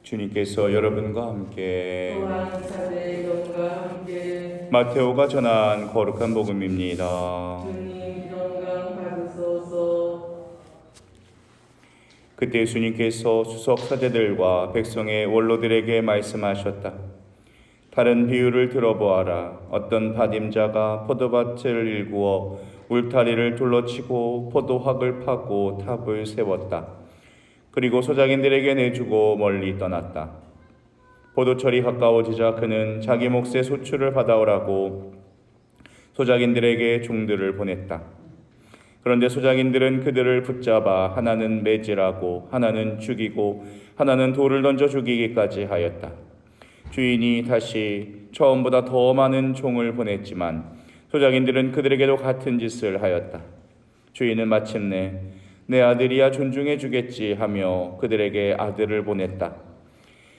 주님께서 여러분과 함께 또한 사대 영과 함께 마테오가 전한 거룩한 복음입니다. 주님 영광 받으소서. 그때 예수님께서 수석 사제들과 백성의 원로들에게 말씀하셨다. 다른 비유를 들어보아라. 어떤 밭임자가 포도밭을 일구어 울타리를 둘러치고 포도학을 파고 탑을 세웠다. 그리고 소작인들에게 내주고 멀리 떠났다. 포도철이 가까워지자 그는 자기 몫의 소출을 받아오라고 소작인들에게 종들을 보냈다. 그런데 소작인들은 그들을 붙잡아 하나는 매질하고 하나는 죽이고 하나는 돌을 던져 죽이기까지 하였다. 주인이 다시 처음보다 더 많은 종을 보냈지만 소작인들은 그들에게도 같은 짓을 하였다. 주인은 마침내 내 아들이야 존중해 주겠지 하며 그들에게 아들을 보냈다.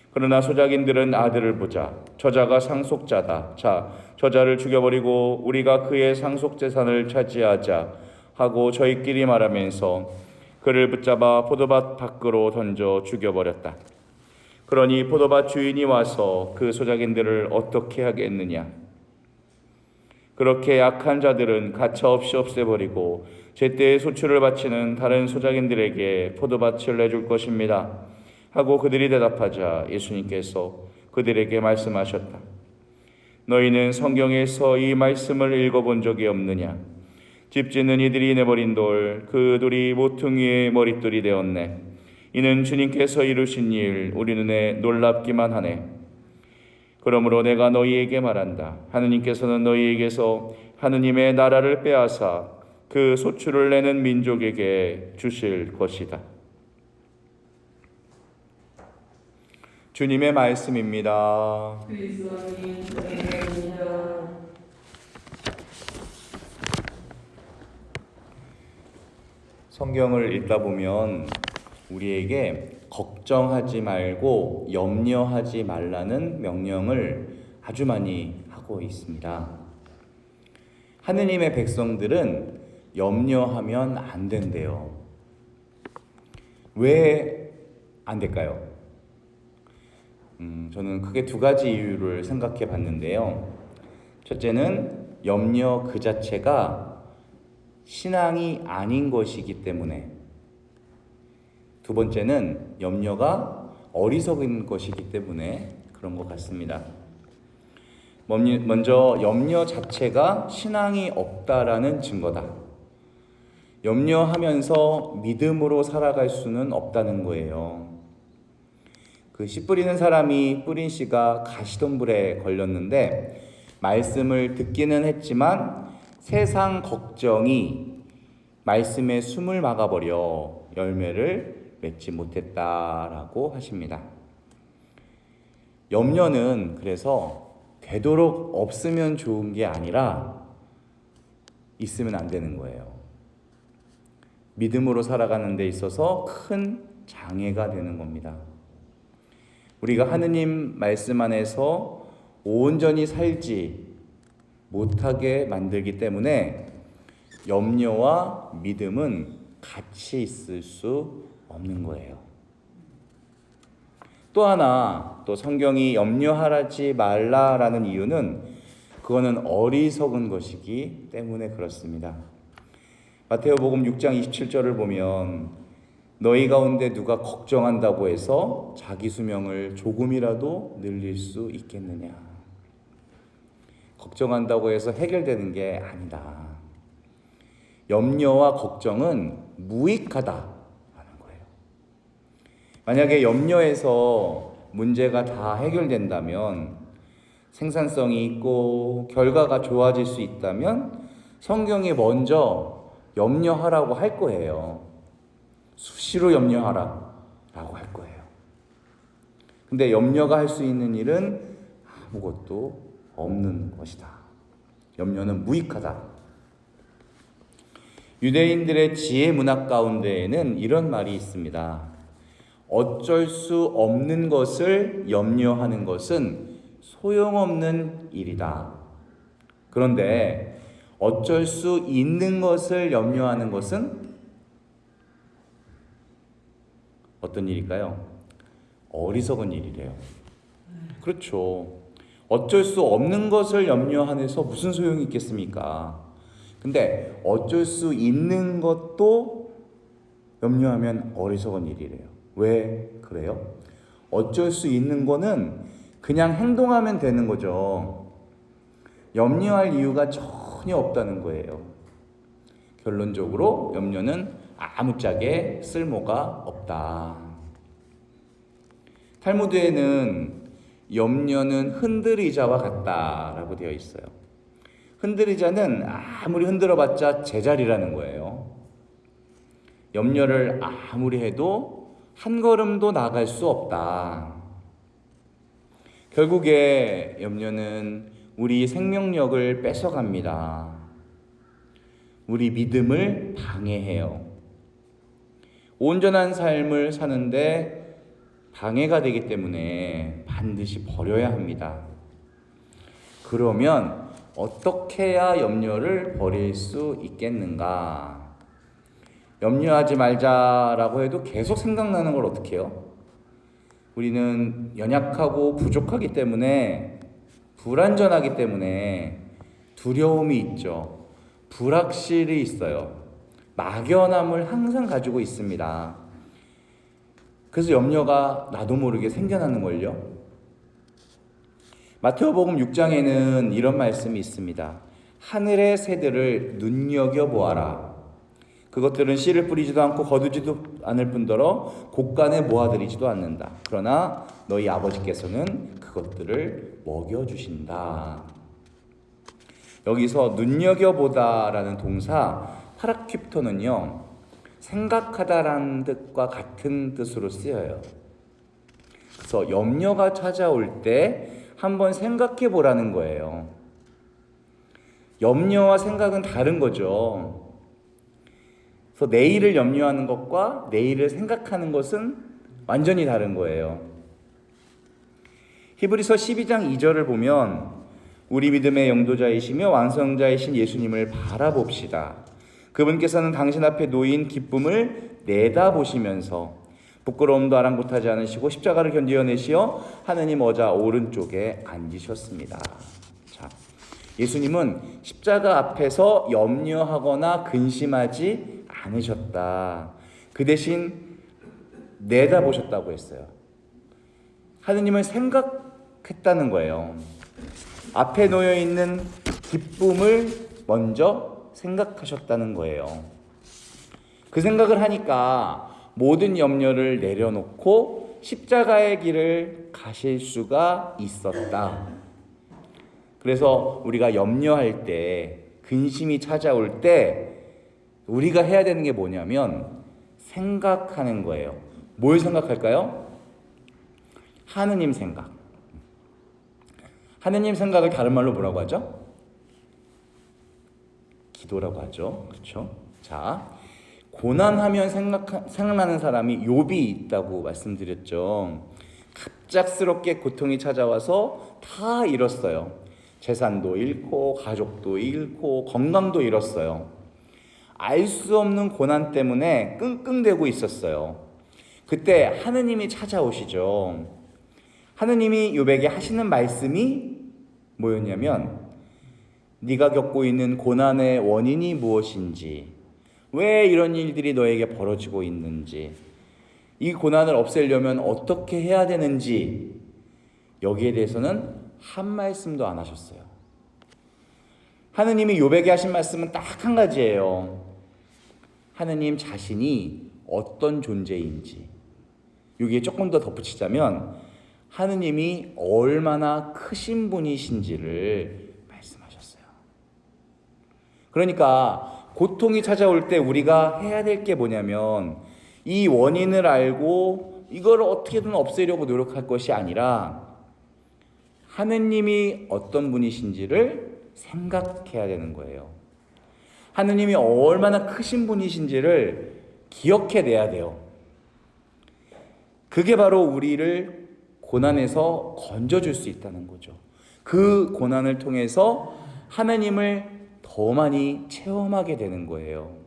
그러나 소작인들은 아들을 보자 저자가 상속자다. 자, 저자를 죽여버리고 우리가 그의 상속재산을 차지하자 하고 저희끼리 말하면서 그를 붙잡아 포도밭 밖으로 던져 죽여버렸다. 그러니 포도밭 주인이 와서 그 소작인들을 어떻게 하겠느냐? 그렇게 약한 자들은 가차없이 없애버리고 제때에 소출을 바치는 다른 소작인들에게 포도밭을 내줄 것입니다 하고 그들이 대답하자 예수님께서 그들에게 말씀하셨다. 너희는 성경에서 이 말씀을 읽어본 적이 없느냐? 집 짓는 이들이 내버린 돌, 그 돌이 모퉁이의 머릿돌이 되었네. 이는 주님께서 이루신 일, 우리 눈에 놀랍기만 하네. 그러므로 내가 너희에게 말한다. 하느님께서는 너희에게서 하느님의 나라를 빼앗아 그 소출을 내는 민족에게 주실 것이다. 주님의 말씀입니다. 그리스도님 감사합니다. 성경을 읽다 보면 우리에게 걱정하지 말고 염려하지 말라는 명령을 아주 많이 하고 있습니다. 하느님의 백성들은 염려하면 안 된대요. 왜 안 될까요? 저는 크게 두 가지 이유를 생각해 봤는데요. 첫째는 염려 그 자체가 신앙이 아닌 것이기 때문에, 두 번째는 염려가 어리석은 것이기 때문에 그런 것 같습니다. 먼저 염려 자체가 신앙이 없다라는 증거다. 염려하면서 믿음으로 살아갈 수는 없다는 거예요. 그 씨 뿌리는 사람이 뿌린 씨가 가시덤불에 걸렸는데 말씀을 듣기는 했지만 세상 걱정이 말씀의 숨을 막아버려 열매를 맺지 못했다라고 하십니다. 염려는 그래서 되도록 없으면 좋은 게 아니라 있으면 안 되는 거예요. 믿음으로 살아가는 데 있어서 큰 장애가 되는 겁니다. 우리가 하느님 말씀 안에서 온전히 살지 못하게 만들기 때문에 염려와 믿음은 같이 있을 수 없는 거예요. 또 하나, 또 성경이 염려하지 말라라는 이유는 그거는 어리석은 것이기 때문에 그렇습니다. 마태오복음 6장 27절을 보면 너희 가운데 누가 걱정한다고 해서 자기 수명을 조금이라도 늘릴 수 있겠느냐? 걱정한다고 해서 해결되는 게 아니다. 염려와 걱정은 무익하다라는 거예요. 만약에 염려해서 문제가 다 해결된다면, 생산성이 있고 결과가 좋아질 수 있다면 성경이 먼저 염려하라고 할 거예요. 수시로 염려하라 라고 할 거예요. 근데 염려가 할 수 있는 일은 아무것도 없는 것이다. 염려는 무익하다. 유대인들의 지혜 문학 가운데에는 이런 말이 있습니다. 어쩔 수 없는 것을 염려하는 것은 소용없는 일이다. 그런데 어쩔 수 있는 것을 염려하는 것은 어떤 일일까요? 어리석은 일이래요. 그렇죠. 어쩔 수 없는 것을 염려하면서 무슨 소용이 있겠습니까? 근데 어쩔 수 있는 것도 염려하면 어리석은 일이래요. 왜 그래요? 어쩔 수 있는 거는 그냥 행동하면 되는 거죠. 염려할 이유가 전혀 없다는 거예요. 결론적으로 염려는 아무짝에 쓸모가 없다. 탈무드에는 염려는 흔들의자와 같다라고 되어 있어요. 흔들의자는 아무리 흔들어봤자 제자리라는 거예요. 염려를 아무리 해도 한 걸음도 나갈 수 없다. 결국에 염려는 우리 생명력을 뺏어갑니다. 우리 믿음을 방해해요. 온전한 삶을 사는데 방해가 되기 때문에 반드시 버려야 합니다. 그러면 어떻게 해야 염려를 버릴 수 있겠는가? 염려하지 말자라고 해도 계속 생각나는 걸 어떻게 해요? 우리는 연약하고 부족하기 때문에, 불완전하기 때문에 두려움이 있죠. 불확실이 있어요. 막연함을 항상 가지고 있습니다. 그래서 염려가 나도 모르게 생겨나는 걸요. 마태복음 6장에는 이런 말씀이 있습니다. 하늘의 새들을 눈여겨보아라. 그것들은 씨를 뿌리지도 않고 거두지도 않을 뿐더러 곳간에 모아들이지도 않는다. 그러나 너희 아버지께서는 그것들을 먹여주신다. 여기서 눈여겨보다라는 동사 파라큐프토는요, 생각하다라는 뜻과 같은 뜻으로 쓰여요. 그래서 염려가 찾아올 때 한번 생각해 보라는 거예요. 염려와 생각은 다른 거죠. 그래서 내일을 염려하는 것과 내일을 생각하는 것은 완전히 다른 거예요. 히브리서 12장 2절을 보면 우리 믿음의 영도자이시며 완성자이신 예수님을 바라봅시다. 그분께서는 당신 앞에 놓인 기쁨을 내다보시면서 부끄러움도 아랑곳하지 않으시고 십자가를 견디어내시어 하느님 어자 오른쪽에 앉으셨습니다. 자, 예수님은 십자가 앞에서 염려하거나 근심하지 않으셨다. 그 대신 내다보셨다고 했어요. 하느님을 생각했다는 거예요. 앞에 놓여 있는 기쁨을 먼저 생각하셨다는 거예요. 그 생각을 하니까 모든 염려를 내려놓고 십자가의 길을 가실 수가 있었다. 그래서 우리가 염려할 때, 근심이 찾아올 때 우리가 해야 되는 게 뭐냐면 생각하는 거예요. 뭘 생각할까요? 하느님 생각. 하느님 생각을 다른 말로 뭐라고 하죠? 기도라고 하죠. 그렇죠? 자, 고난하면 생각나는 사람이 욥이 있다고 말씀드렸죠. 갑작스럽게 고통이 찾아와서 다 잃었어요. 재산도 잃고 가족도 잃고 건강도 잃었어요. 알 수 없는 고난 때문에 끙끙대고 있었어요. 그때 하느님이 찾아오시죠. 하느님이 욥에게 하시는 말씀이 뭐였냐면 네가 겪고 있는 고난의 원인이 무엇인지, 왜 이런 일들이 너에게 벌어지고 있는지, 이 고난을 없애려면 어떻게 해야 되는지, 여기에 대해서는 한 말씀도 안 하셨어요. 하느님이 욥에게 하신 말씀은 딱 한 가지예요. 하느님 자신이 어떤 존재인지. 여기에 조금 더 덧붙이자면 하느님이 얼마나 크신 분이신지를 말씀하셨어요. 그러니까 고통이 찾아올 때 우리가 해야 될 게 뭐냐면 이 원인을 알고 이걸 어떻게든 없애려고 노력할 것이 아니라 하느님이 어떤 분이신지를 생각해야 되는 거예요. 하느님이 얼마나 크신 분이신지를 기억해내야 돼요. 그게 바로 우리를 고난에서 건져줄 수 있다는 거죠. 그 고난을 통해서 하나님을 더 많이 체험하게 되는 거예요.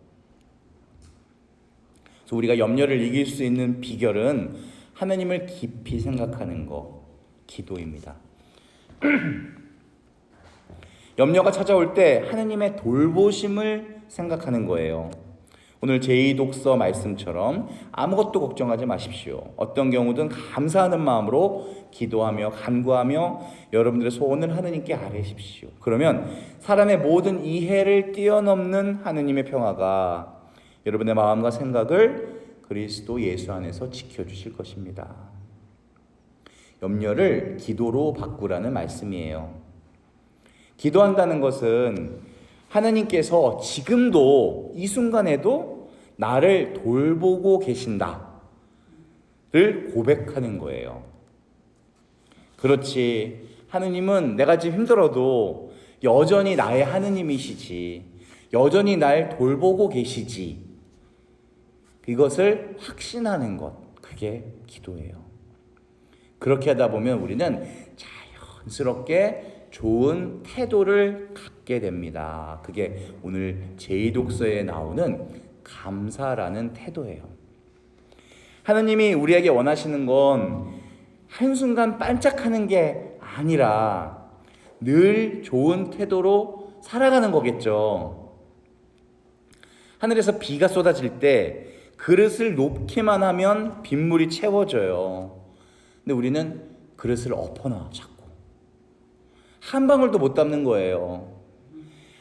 그래서 우리가 염려를 이길 수 있는 비결은 하나님을 깊이 생각하는 거, 기도입니다. 염려가 찾아올 때 하나님의 돌보심을 생각하는 거예요. 오늘 제2독서 말씀처럼 아무것도 걱정하지 마십시오. 어떤 경우든 감사하는 마음으로 기도하며 간구하며 여러분들의 소원을 하느님께 아뢰십시오. 그러면 사람의 모든 이해를 뛰어넘는 하느님의 평화가 여러분의 마음과 생각을 그리스도 예수 안에서 지켜주실 것입니다. 염려를 기도로 바꾸라는 말씀이에요. 기도한다는 것은 하나님께서 지금도 이 순간에도 나를 돌보고 계신다를 고백하는 거예요. 그렇지, 하느님은 내가 지금 힘들어도 여전히 나의 하느님이시지, 여전히 날 돌보고 계시지, 이것을 확신하는 것, 그게 기도예요. 그렇게 하다 보면 우리는 자연스럽게 좋은 태도를 갖게 됩니다. 그게 오늘 제2독서에 나오는 감사라는 태도예요. 하나님이 우리에게 원하시는 건 한순간 반짝하는 게 아니라 늘 좋은 태도로 살아가는 거겠죠. 하늘에서 비가 쏟아질 때 그릇을 놓기만 하면 빗물이 채워져요. 근데 우리는 그릇을 엎어놔 자꾸. 한 방울도 못 담는 거예요.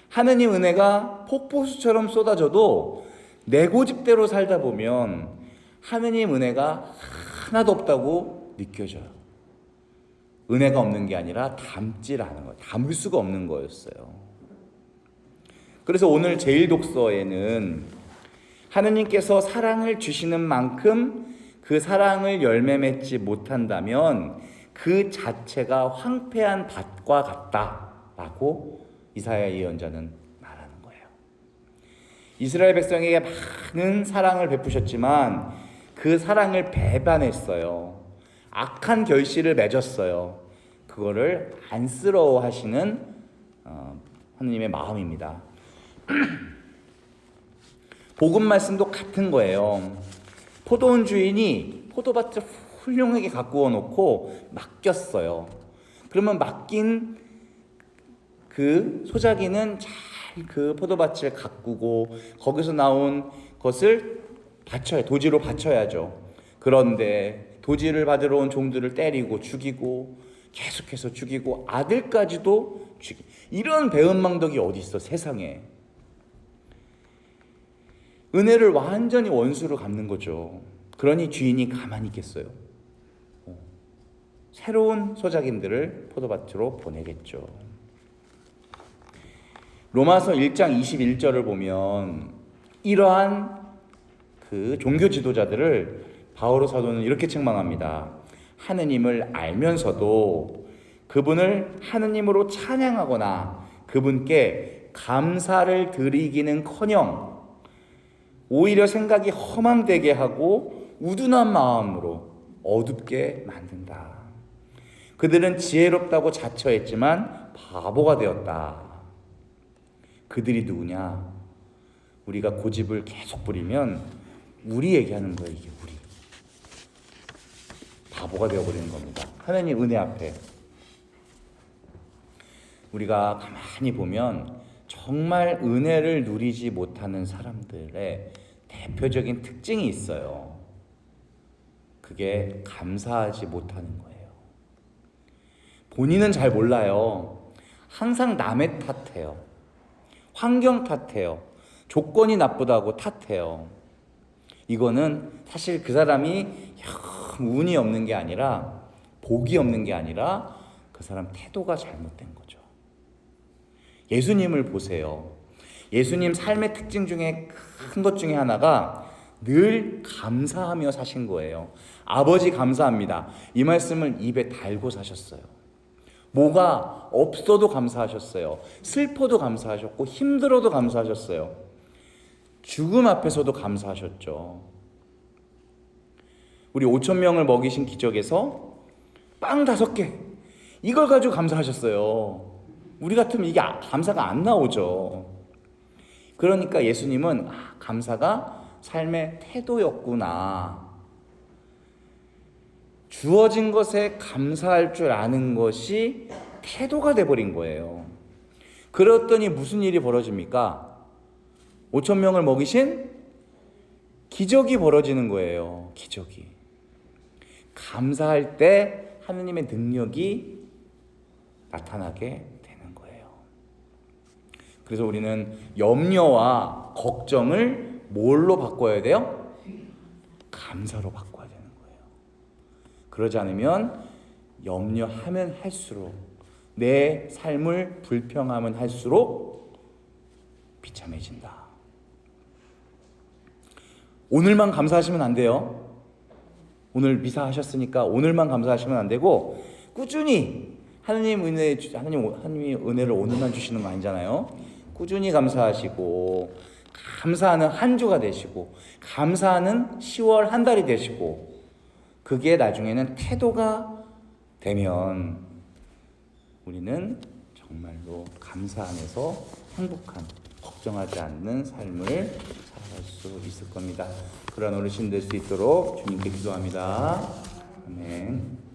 하느님 은혜가 폭포수처럼 쏟아져도 내 고집대로 살다 보면 하느님 은혜가 하나도 없다고 느껴져요. 은혜가 없는 게 아니라 담질 않은 거예요. 담을 수가 없는 거였어요. 그래서 오늘 제1독서에는 하느님께서 사랑을 주시는 만큼 그 사랑을 열매 맺지 못한다면 그 자체가 황폐한 밭과 같다라고 이사야 예언자는 말하는 거예요. 이스라엘 백성에게 많은 사랑을 베푸셨지만 그 사랑을 배반했어요. 악한 결실을 맺었어요. 그거를 안쓰러워하시는 하느님의 마음입니다. 복음 말씀도 같은 거예요. 포도원 주인이 포도밭을 훌륭하게 가꾸어 놓고 맡겼어요. 그러면 맡긴 그 소작이는 잘 그 포도밭을 가꾸고 거기서 나온 것을 바쳐야, 도지로 바쳐야죠. 그런데 도지를 받으러 온 종들을 때리고 죽이고 계속해서 죽이고 아들까지도 죽이고, 이런 배은망덕이 어디 있어 세상에. 은혜를 완전히 원수로 갚는 거죠. 그러니 주인이 가만히 있겠어요? 새로운 소작인들을 포도밭으로 보내겠죠. 로마서 1장 21절을 보면 이러한 그 종교 지도자들을 바오로 사도는 이렇게 책망합니다. 하느님을 알면서도 그분을 하느님으로 찬양하거나 그분께 감사를 드리기는커녕 오히려 생각이 허망되게 하고 우둔한 마음으로 어둡게 만든다. 그들은 지혜롭다고 자처했지만 바보가 되었다. 그들이 누구냐? 우리가 고집을 계속 부리면 우리 얘기하는 거예요. 이게 우리. 바보가 되어버리는 겁니다. 하나님 은혜 앞에. 우리가 가만히 보면 정말 은혜를 누리지 못하는 사람들의 대표적인 특징이 있어요. 그게 감사하지 못하는 거예요. 본인은 잘 몰라요. 항상 남의 탓해요. 환경 탓해요. 조건이 나쁘다고 탓해요. 이거는 사실 그 사람이 운이 없는 게 아니라 복이 없는 게 아니라 그 사람 태도가 잘못된 거죠. 예수님을 보세요. 예수님 삶의 특징 중에 큰 것 중에 하나가 늘 감사하며 사신 거예요. 아버지 감사합니다. 이 말씀을 입에 달고 사셨어요. 뭐가 없어도 감사하셨어요. 슬퍼도 감사하셨고 힘들어도 감사하셨어요. 죽음 앞에서도 감사하셨죠. 우리 5,000명을 먹이신 기적에서 빵 5개 이걸 가지고 감사하셨어요. 우리 같으면 이게 감사가 안 나오죠. 그러니까 예수님은 감사가 삶의 태도였구나. 주어진 것에 감사할 줄 아는 것이 태도가 돼버린 거예요. 그랬더니 무슨 일이 벌어집니까? 5천 명을 먹이신 기적이 벌어지는 거예요. 기적이. 감사할 때 하느님의 능력이 나타나게 되는 거예요. 그래서 우리는 염려와 걱정을 뭘로 바꿔야 돼요? 감사로 바꿔야 되는 거예요. 그러지 않으면 염려하면 할수록, 내 삶을 불평하면 할수록 비참해진다. 오늘만 감사하시면 안 돼요. 오늘 미사 하셨으니까 오늘만 감사하시면 안 되고, 꾸준히 하나님이 은혜를 오늘만 주시는 거 아니잖아요. 꾸준히 감사하시고, 감사하는 한 주가 되시고, 감사하는 10월 한 달이 되시고, 그게 나중에는 태도가 되면 우리는 정말로 감사 안에서 행복한, 걱정하지 않는 삶을 살아갈 수 있을 겁니다. 그런 어르신 될 수 있도록 주님께 기도합니다. 아멘.